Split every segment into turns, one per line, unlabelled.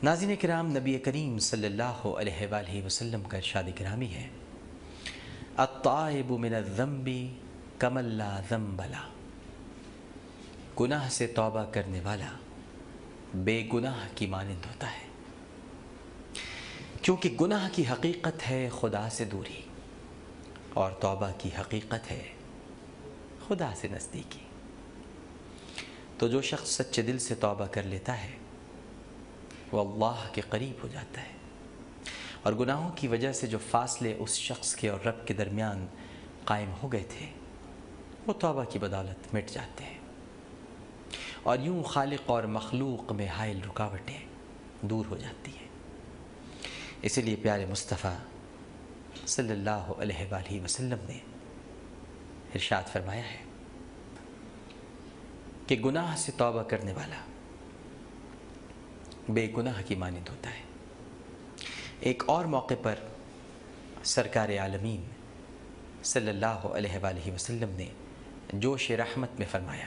ناظرین کرام، نبی کریم صلی اللہ علیہ وآلہ وسلم کا ارشاد گرامی ہے، التائب من الذنب کمن لا ذنب لہ، گناہ سے توبہ کرنے والا بے گناہ کی مانند ہوتا ہے، کیونکہ گناہ کی حقیقت ہے خدا سے دوری اور توبہ کی حقیقت ہے خدا سے نزدیکی۔ تو جو شخص سچے دل سے توبہ کر لیتا ہے وہ اللہ کے قریب ہو جاتا ہے، اور گناہوں کی وجہ سے جو فاصلے اس شخص کے اور رب کے درمیان قائم ہو گئے تھے وہ توبہ کی بدولت مٹ جاتے ہیں، اور یوں خالق اور مخلوق میں حائل رکاوٹیں دور ہو جاتی ہیں۔ اسی لیے پیارے مصطفیٰ صلی اللہ علیہ وآلہ وسلم نے ارشاد فرمایا ہے کہ گناہ سے توبہ کرنے والا بے گناہ کی مانند ہوتا ہے۔ ایک اور موقع پر سرکار عالمین صلی اللہ علیہ وآلہ وسلم نے جوش رحمت میں فرمایا،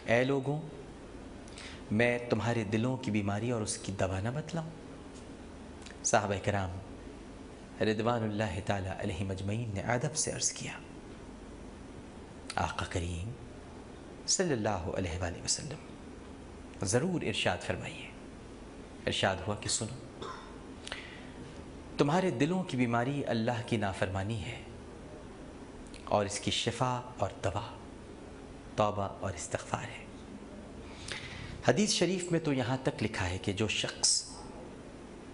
اے لوگوں، میں تمہارے دلوں کی بیماری اور اس کی دوا نہ بتلاؤں؟ صحابہ کرام رضوان اللہ تعالی علیہ مجمعین نے ادب سے عرض کیا، آقا کریم صلی اللہ علیہ وآلہ وسلم ضرور ارشاد فرمائیے۔ ارشاد ہوا کہ سنو، تمہارے دلوں کی بیماری اللہ کی نافرمانی ہے، اور اس کی شفا اور دوا توبہ اور استغفار ہے۔ حدیث شریف میں تو یہاں تک لکھا ہے کہ جو شخص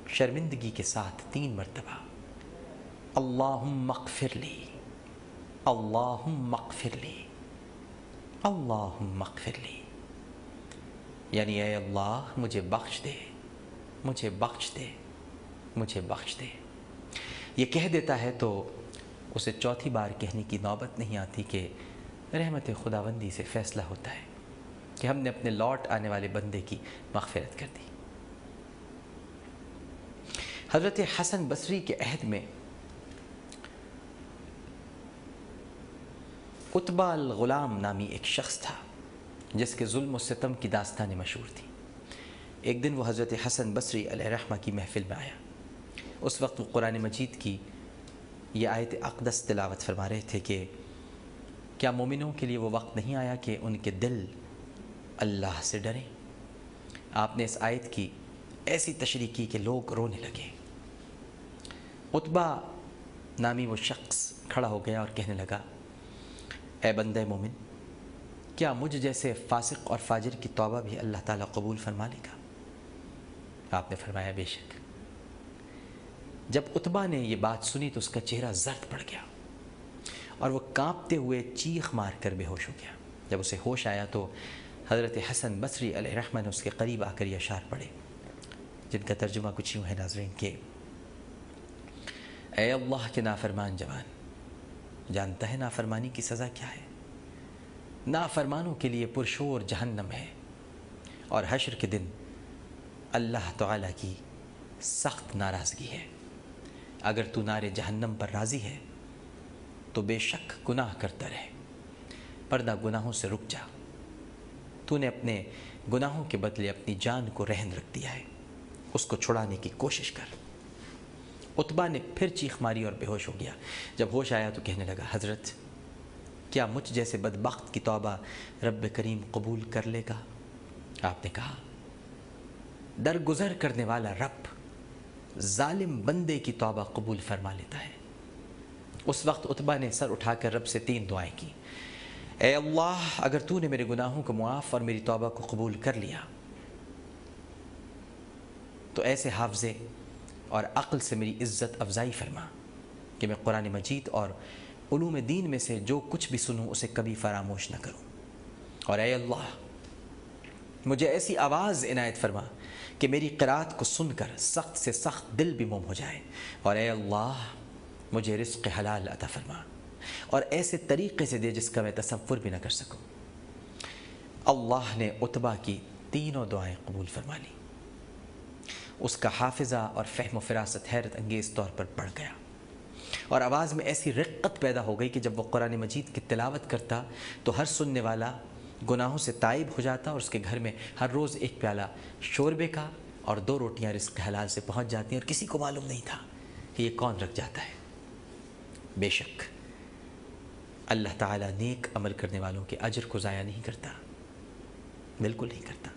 شرمندگی کے ساتھ 3 مرتبہ اللہم اغفر لی، اللہم اغفر لی، اللہم اغفر لی، یعنی اے اللہ مجھے بخش دے، مجھے بخش دے، مجھے بخش دے، یہ کہہ دیتا ہے تو اسے چوتھی بار کہنے کی نوبت نہیں آتی کہ رحمت خداوندی سے فیصلہ ہوتا ہے کہ ہم نے اپنے لوٹ آنے والے بندے کی مغفرت کر دی۔ حضرت حسن بصری کے عہد میں عتبہ الغلام نامی ایک شخص تھا جس کے ظلم و ستم کی داستانیں مشہور تھی۔ ایک دن وہ حضرت حسن بصری علیہ رحمہ کی محفل میں آیا۔ اس وقت وہ قرآن مجید کی یہ آیت اقدس تلاوت فرما رہے تھے کہ کیا مومنوں کے لیے وہ وقت نہیں آیا کہ ان کے دل اللہ سے ڈریں؟ آپ نے اس آیت کی ایسی تشریح کی کہ لوگ رونے لگے۔ عتبہ نامی وہ شخص کھڑا ہو گیا اور کہنے لگا، اے بندہ مومن، کیا مجھ جیسے فاسق اور فاجر کی توبہ بھی اللہ تعالیٰ قبول فرما لے گا؟ آپ نے فرمایا بے شک۔ جب عتبہ نے یہ بات سنی تو اس کا چہرہ زرد پڑ گیا اور وہ کانپتے ہوئے چیخ مار کر بے ہوش ہو گیا۔ جب اسے ہوش آیا تو حضرت حسن بصری علیہ رحمہ نے اس کے قریب آ کر یہ اشعار پڑھے، جن کا ترجمہ کچھ یوں ہے ناظرین کہ اے اللہ کے نافرمان جوان، جانتا ہے نافرمانی کی سزا کیا ہے؟ نافرمانوں کے لیے پرشور جہنم ہے، اور حشر کے دن اللہ تعالیٰ کی سخت ناراضگی ہے۔ اگر تو نار جہنم پر راضی ہے تو بے شک گناہ کرتا رہے، پردہ گناہوں سے رک جا، تو نے اپنے گناہوں کے بدلے اپنی جان کو رہن رکھ دیا ہے، اس کو چھڑانے کی کوشش کر۔ عتبہ نے پھر چیخ ماری اور بے ہوش ہو گیا۔ جب ہوش آیا تو کہنے لگا، حضرت کیا مجھ جیسے بدبخت کی توبہ رب کریم قبول کر لے گا؟ آپ نے کہا، درگزر کرنے والا رب ظالم بندے کی توبہ قبول فرما لیتا ہے۔ اس وقت عتبہ نے سر اٹھا کر رب سے 3 دعائیں کی، اے اللہ، اگر تو نے میرے گناہوں کو معاف اور میری توبہ کو قبول کر لیا تو ایسے حافظے اور عقل سے میری عزت افزائی فرما کہ میں قرآن مجید اور علوم دین میں سے جو کچھ بھی سنوں اسے کبھی فراموش نہ کروں، اور اے اللہ مجھے ایسی آواز عنایت فرما کہ میری قرات کو سن کر سخت سے سخت دل بھی موم ہو جائے، اور اے اللہ مجھے رزق حلال عطا فرما اور ایسے طریقے سے دے جس کا میں تصور بھی نہ کر سکوں۔ اللہ نے عتبہ کی 3 دعائیں قبول فرما لی۔ اس کا حافظہ اور فہم و فراست حیرت انگیز طور پر بڑھ گیا، اور آواز میں ایسی رقت پیدا ہو گئی کہ جب وہ قرآن مجید کی تلاوت کرتا تو ہر سننے والا گناہوں سے تائب ہو جاتا، اور اس کے گھر میں ہر روز ایک پیالہ شوربے کا اور 2 روٹیاں رزق حلال سے پہنچ جاتی ہیں اور کسی کو معلوم نہیں تھا کہ یہ کون رکھ جاتا ہے۔ بے شک اللہ تعالیٰ نیک عمل کرنے والوں کے اجر کو ضائع نہیں کرتا، بالکل نہیں کرتا۔